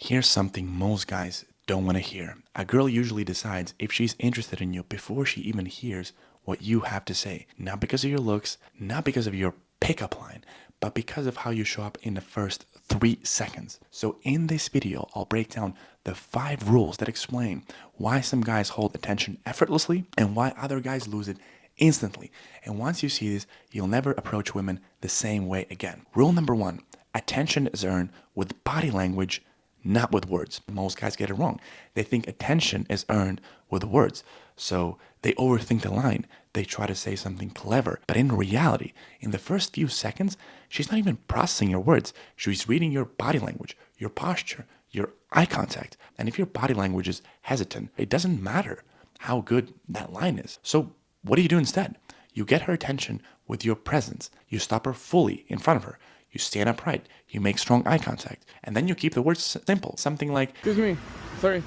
Here's something most guys don't want to hear. A girl usually decides if she's interested in you before she even hears what you have to say. Not because of your looks, not because of your pickup line, but because of how you show up in the first 3 seconds. So in this video, I'll break down the 5 rules that explain why some guys hold attention effortlessly and why other guys lose it instantly. And once you see this, you'll never approach women the same way again. Rule number 1, attention is earned with body language, not with words. Most guys get it wrong. They think attention is earned with words. So they overthink the line. They try to say something clever. But in reality, in the first few seconds, she's not even processing your words. She's reading your body language, your posture, your eye contact. And if your body language is hesitant, it doesn't matter how good that line is. So what do you do instead? You get her attention with your presence. You stop her fully in front of her. You stand upright, you make strong eye contact, and then you keep the words simple. Something like, Excuse me, sorry.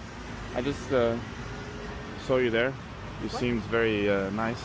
I just saw you there. You seemed very nice.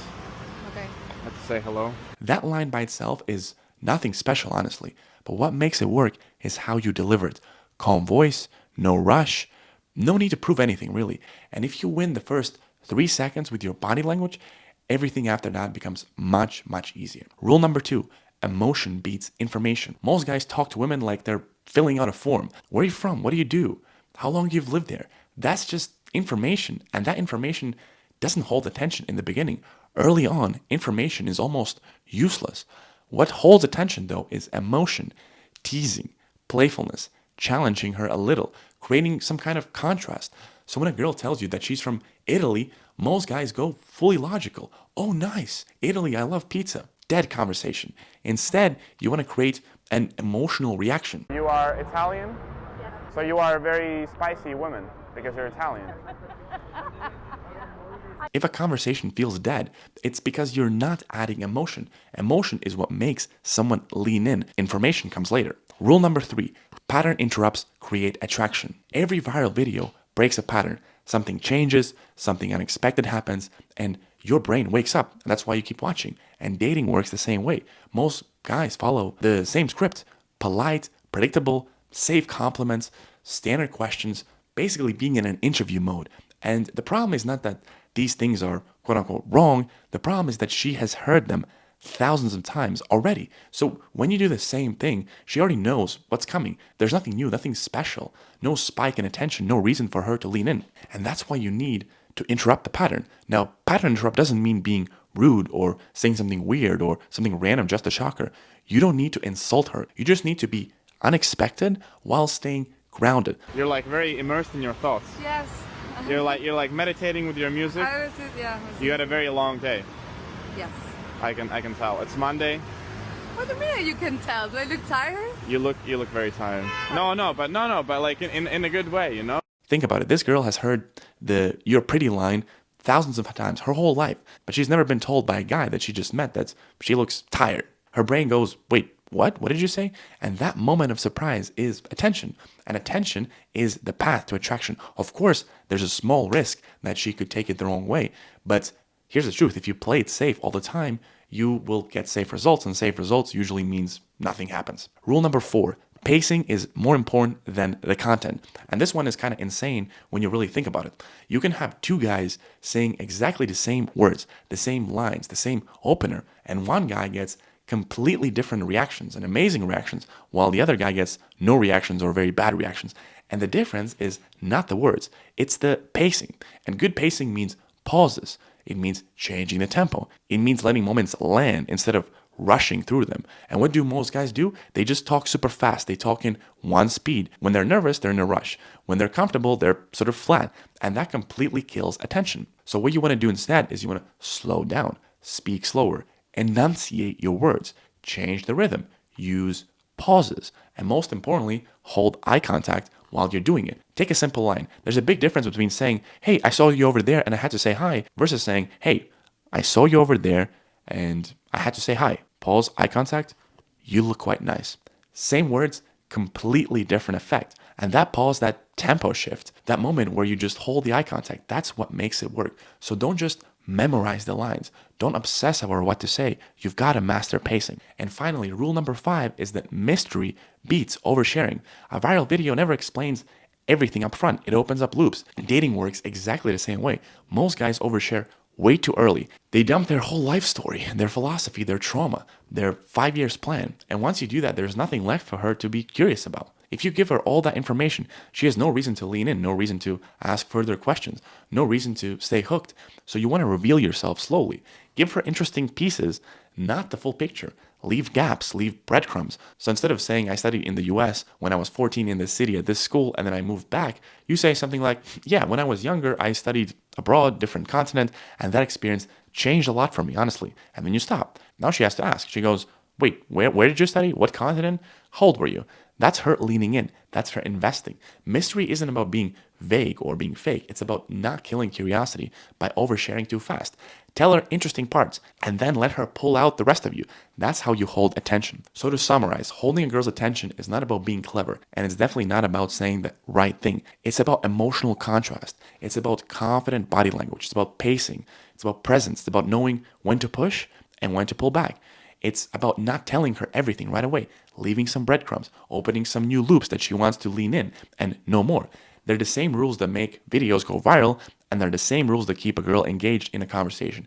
Okay. I had to say hello. that line by itself is nothing special, honestly. But what makes it work is how you deliver it. Calm voice, no rush, no need to prove anything, really. And if you win the first 3 seconds with your body language, everything after that becomes much, much easier. Rule number 2, emotion beats information. Most guys talk to women like they're filling out a form. Where are you from? What do you do? How long you've lived there? That's just information, and that information doesn't hold attention in the beginning. Early on, information is almost useless. What holds attention, though, is emotion, teasing, playfulness, challenging her a little, creating some kind of contrast. So when a girl tells you that she's from Italy, most guys go fully logical. Oh, nice. Italy, I love pizza. Dead conversation. Instead, you want to create an emotional reaction. You are Italian? Yes. So you are a very spicy woman because you're Italian. If a conversation feels dead, it's because you're not adding emotion. Emotion is what makes someone lean in. Information comes later. Rule number 3, pattern interrupts create attraction. Every viral video breaks a pattern. Something changes, something unexpected happens, and your brain wakes up. That's why you keep watching. And dating works the same way. Most guys follow the same script. Polite, predictable, safe compliments, standard questions, basically being in an interview mode. And the problem is not that these things are quote unquote wrong. The problem is that she has heard them thousands of times already. So when you do the same thing, she already knows what's coming. There's nothing new, nothing special, no spike in attention, no reason for her to lean in. And that's why you need to interrupt the pattern. Now, pattern interrupt doesn't mean being rude or saying something weird or something random just to shock her. You don't need to insult her. You just need to be unexpected while staying grounded. You're like very immersed in your thoughts. Yes. You're like meditating with your music. I was, yeah. You had a very long day. Yes. I can tell. It's Monday. What do you mean you can tell? Do I look tired? You look very tired. No, but like in a good way, you know? Think about it. This girl has heard the "you're pretty" line thousands of times her whole life, but she's never been told by a guy that she just met that she looks tired. Her brain goes, wait, what? What did you say? And that moment of surprise is attention. And attention is the path to attraction. Of course, there's a small risk that she could take it the wrong way. But here's the truth. If you play it safe all the time, you will get safe results. And safe results usually means nothing happens. Rule number 4. Pacing is more important than the content. And this one is kind of insane when you really think about it. You can have 2 guys saying exactly the same words, the same lines, the same opener, and one guy gets completely different reactions and amazing reactions, while the other guy gets no reactions or very bad reactions. And the difference is not the words, it's the pacing. And good pacing means pauses. It means changing the tempo. It means letting moments land instead of rushing through them. And what do most guys do? They just talk super fast. They talk in one speed. When they're nervous, they're in a rush. When they're comfortable, they're sort of flat. And that completely kills attention. So what you want to do instead is you want to slow down, speak slower, enunciate your words, change the rhythm, use pauses, and most importantly, hold eye contact while you're doing it. Take a simple line. There's a big difference between saying, hey, I saw you over there and I had to say hi, versus saying, hey, I saw you over there and I had to say hi. Pause, eye contact, you look quite nice. Same words, completely different effect. And that pause, that tempo shift, that moment where you just hold the eye contact, that's what makes it work. So don't just memorize the lines. Don't obsess over what to say. You've got to master pacing. And finally, rule number 5 is that mystery beats oversharing. A viral video never explains everything up front. It opens up loops. Dating works exactly the same way. Most guys overshare way too early. They dump their whole life story, their philosophy, their trauma, their 5 years plan. And once you do that, there's nothing left for her to be curious about. If you give her all that information, she has no reason to lean in, no reason to ask further questions, no reason to stay hooked. So you want to reveal yourself slowly. Give her interesting pieces, not the full picture. Leave gaps, leave breadcrumbs. So instead of saying I studied in the US when I was 14 in this city at this school and then I moved back, you say something like, yeah, when I was younger, I studied abroad, different continent, and that experience changed a lot for me, honestly. And then you stop. Now she has to ask. She goes, wait, where did you study? What continent? How old were you? That's her leaning in. That's her investing. Mystery isn't about being vague or being fake. It's about not killing curiosity by oversharing too fast. Tell her interesting parts and then let her pull out the rest of you. That's how you hold attention. So to summarize, holding a girl's attention is not about being clever, and it's definitely not about saying the right thing. It's about emotional contrast. It's about confident body language. It's about pacing. It's about presence. It's about knowing when to push and when to pull back. It's about not telling her everything right away, leaving some breadcrumbs, opening some new loops that she wants to lean in, and no more. They're the same rules that make videos go viral, and they're the same rules that keep a girl engaged in a conversation.